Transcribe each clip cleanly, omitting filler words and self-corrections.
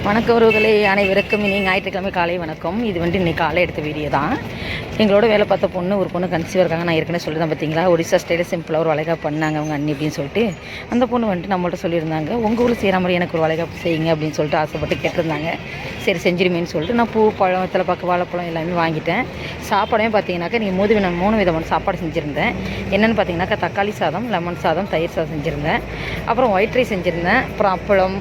வணக்கம் உறவுகளே, அனைவருக்கும் இனி ஞாயிற்றுக்கிழமை காலை வணக்கம். இது இன்றைக்கி காலை எடுத்த வீடியோ தான். எங்களோட வேலை பார்த்த பொண்ணு ஒரு பொண்ணு கன்சீவ் இருக்காங்க. நான் ஏற்கனவே சொல்லியிருந்தேன் பார்த்தீங்களா, ஒடிசா ஸ்டைலில் சிம்பிளாக ஒரு வளைகாப்பு பண்ணாங்க அவங்க அண்ணி அப்படின்னு சொல்லிட்டு. அந்த பொண்ணு நம்மள்ட்ட சொல்லியிருந்தாங்க, உங்கள் ஊரில் செய்கிற மாதிரி எனக்கு ஒரு வளைகாப்பு செய்யுங்க அப்படின்னு சொல்லிட்டு ஆசைப்பட்டு கேட்டிருந்தாங்க. சரி செஞ்சிருமேன்னு சொல்லிட்டு நான் பூ, பழம், வெத்தலைப்பாக்கு, வாழைப்பழம் எல்லாமே வாங்கிட்டேன். சாப்பாடே பார்த்தீங்கன்னாக்கா நீங்கள் நான் 3 விதமான சாப்பாடு செஞ்சுருந்தேன். என்னென்னு பார்த்தீங்கன்னாக்கா தக்காளி சாதம், லெமன் சாதம், தயிர் சாதம் செஞ்சுருந்தேன். அப்புறம் ஒயிட் ரைஸ் செஞ்சுருந்தேன். அப்புறம் அப்பளம்,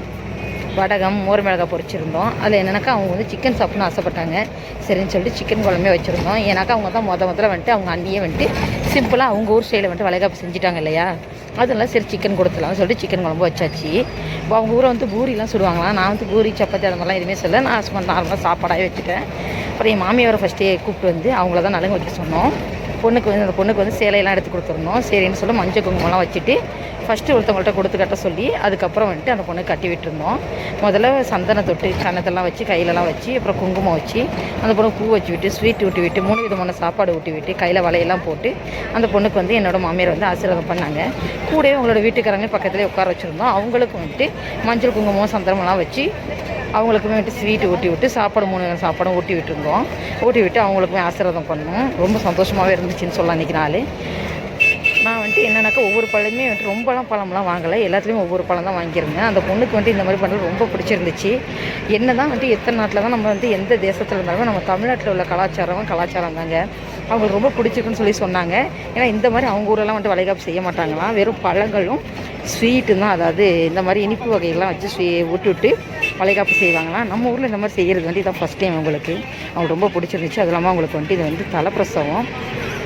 வடகம், மோர் மிளகாய் பொரிச்சிருந்தோம். அதில் என்னென்னாக்கா அவங்க சிக்கன் சாப்பிட்ணுன்னு ஆசைப்பட்டாங்க. சரின்னு சொல்லிட்டு சிக்கன் குழம்பே வச்சுருந்தோம். ஏன்னாக்கா அவங்க தான் முதல்ல அவங்க அண்ணியே சிம்பிளாக அவங்க ஊர் ஸ்டைலில் வளைகாப்பு செஞ்சுட்டாங்க இல்லையா, அதெல்லாம் சரி சிக்கன் கொடுத்துலாம் சொல்லிட்டு சிக்கன் குழம்பு வச்சாச்சு. இப்போ அவங்க ஊரை பூரிலாம் சுடுவாங்களாம். நான் பூரி, சப்பாத்தி அது மாதிரிலாம் எதுவுமே சொல்ல, நான் சும்மா நார்மலாக சாப்பாடாகவே வச்சுட்டேன். அப்புறம் என் மாமியாரை ஃபஸ்ட்டே கூப்பிட்டு அவங்கள தான் நலங்கு வைக்க சொன்னோம். அந்த பொண்ணுக்கு சேலையெல்லாம் எடுத்து கொடுத்துருந்தோம். சரின்னு சொல்லி மஞ்சள் குங்குமம்லாம் வச்சுட்டு ஃபஸ்ட்டு ஒருத்தவங்கள்ட்ட கொடுத்து கட்ட சொல்லி அதுக்கப்புறம் அந்த பொண்ணு கட்டி விட்டுருந்தோம். முதல்ல சந்தன தொட்டு கன்னத்தெல்லாம் வச்சு கையிலலாம் வச்சு அப்புறம் குங்குமம் வச்சு அந்த பொண்ணு பூ வச்சு விட்டு ஸ்வீட் ஊட்டி விட்டு 3 விதமான சாப்பாடு ஊட்டி விட்டு கையில் வலையெல்லாம் போட்டு அந்த பொண்ணுக்கு என்னோடய மாமியார் ஆசீர்வாதம் பண்ணாங்க. கூடவே அவங்களோட வீட்டுக்காரங்க பக்கத்துலேயே உட்கார வச்சுருந்தோம். அவங்களுக்கு மஞ்சள் குங்குமம் சந்தனமெல்லாம் வச்சு அவங்களுக்குமே ஸ்வீட் ஊட்டி விட்டு சாப்பாடு 3 சாப்பாடும் ஊட்டி விட்டுருந்தோம். ஊட்டி விட்டு அவங்களுக்குமே ஆசீர்வாதம் பண்ணோம். ரொம்ப சந்தோஷமாகவே இருந்துச்சுன்னு சொல்லலாம் அன்றைக்கி நாள். நான் என்னன்னாக்கா ஒவ்வொரு பழமே ரொம்பலாம் பழம்லாம் வாங்கலை, எல்லாத்துலேயும் ஒவ்வொரு பழம் தான் வாங்கியிருந்தேன். அந்த பொண்ணுக்கு இந்த மாதிரி பண்ணுறது ரொம்ப பிடிச்சிருந்துச்சு. என்ன தான் எத்தனை நாட்டில் தான் நம்ம எந்த தேசத்தில் இருந்தாலும் நம்ம தமிழ்நாட்டில் உள்ள கலாச்சாரம் தாங்க அவங்களுக்கு ரொம்ப பிடிச்சிருக்குன்னு சொல்லி சொன்னாங்க. ஏன்னா இந்த மாதிரி அவங்க ஊரெல்லாம் வளைகாப்பு செய்ய மாட்டாங்களாம். வெறும் பழங்களும் ஸ்வீட்டு தான், அதாவது இந்த மாதிரி இனிப்பு வகைகள்லாம் வச்சு விட்டு வளைகாப்பு செய்வாங்களாம். நம்ம ஊரில் இந்த மாதிரி செய்கிறது இதான் ஃபஸ்ட் டைம் அவங்களுக்கு ரொம்ப பிடிச்சிருந்துச்சு. அது இல்லாமல் அவங்களுக்கு இது தலைப்பிரசவம்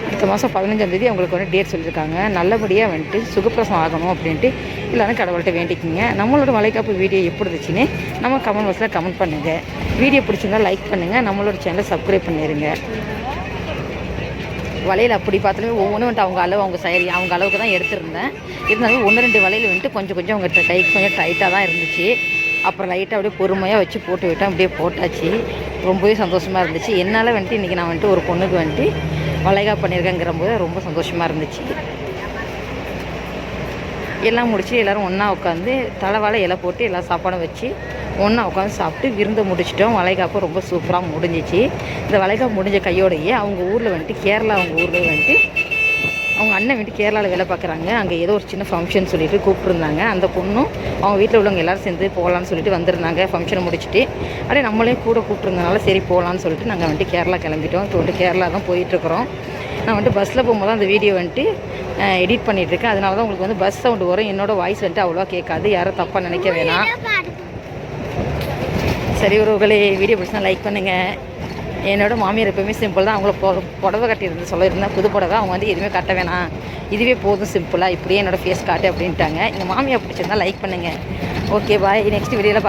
அடுத்த மாதம் 15ஆம் தேதி அவங்களுக்கு டேட் சொல்லியிருக்காங்க. நல்லபடியாக சுகப்பிரசவம் ஆகணும் அப்படின்ட்டு எல்லோரும் கடவுள்கிட்ட வேண்டிக்கிங்க. நம்மளோட வளைகாப்பு வீடியோ எப்படி இருந்துச்சுன்னு நம்ம கமெண்ட் பாக்ஸில் கமெண்ட் பண்ணுங்கள். வீடியோ பிடிச்சிருந்தா லைக் பண்ணுங்கள். நம்மளோட சேனலை சப்ஸ்கிரைப் பண்ணிடுங்க. வலையில் அப்படி பார்த்தாலுமே ஒவ்வொன்றும் அவங்க அளவு அவங்க அளவுக்கு தான் எடுத்துருந்தேன். இருந்தாலும் 1-2 வலையில் கொஞ்சம் அவங்க கைக்கு கொஞ்சம் டைட்டாக தான் இருந்துச்சு. அப்புறம் லைட்டாக அப்படியே பொறுமையாக வச்சு போட்டு விட்டேன். அப்படியே போட்டாச்சு. ரொம்பவே சந்தோஷமாக இருந்துச்சு. என்னால் இன்றைக்கி நான் ஒரு பொண்ணுக்கு வளைகாப்பு பண்ணியிருக்கேங்கிற போது ரொம்ப சந்தோஷமாக இருந்துச்சு. எல்லாம் முடிச்சு எல்லோரும் ஒன்றா உட்காந்து தலைவாழை இலை போட்டு எல்லா சாப்பாடும் வச்சு ஒன்றா உட்காந்து சாப்பிட்டு விருந்து முடிச்சிட்டோம். வளைகாப்பு ரொம்ப சூப்பராக முடிஞ்சிச்சு. இந்த வளைகாப்பு முடிஞ்ச கையோடையே அவங்க ஊரில் கேரளா அவங்க ஊரில் அவங்க அண்ணன் கேரளாவில் வேலை பார்க்குறாங்க. அங்கே ஏதோ ஒரு சின்ன ஃபங்க்ஷன் சொல்லிட்டு கூப்பிட்ருந்தாங்க. அந்த பொண்ணும் அவங்க வீட்டில் உள்ளவங்க எல்லோரும் சேர்ந்து போகலான்னு சொல்லிட்டு வந்திருந்தாங்க. ஃபங்க்ஷனை முடிச்சுட்டு அப்படியே நம்மளே கூட கூப்பிட்ருந்தனால சரி போகலான்னு சொல்லிட்டு நாங்கள் கேரளா கிளம்பிட்டோம். இப்போ கேரளா தான் போயிட்டுருக்குறோம். நான் பஸ்ஸில் போகும்போது அந்த வீடியோ எடிட் பண்ணிகிட்ருக்கேன். அதனால தான் உங்களுக்கு பஸ் சவுண்டு வரும். என்னோடய வாய்ஸ் அவ்வளோவா கேட்காது. யாரும் தப்பாக நினைக்க வேணாம். சரி உறவுகளே, வீடியோ பிடிச்சா லைக் பண்ணுங்கள். என்னோடய மாமியார் எப்போவுமே சிம்பிள் தான். அவங்கள புடவை கட்டியிருந்து சொல்லியிருந்தேன். புது புடவை அவங்க எதுவுமே கட்ட வேணாம், இதுவே போதும் சிம்பிளாக இப்படியே என்னோடய ஃபேஸ் காட்டு அப்படின்ட்டாங்க. எங்கள் மாமியார் பிடிச்சிருந்தா லைக் பண்ணுங்கள். Okay bye. நெக்ஸ்ட் வீடியோவில்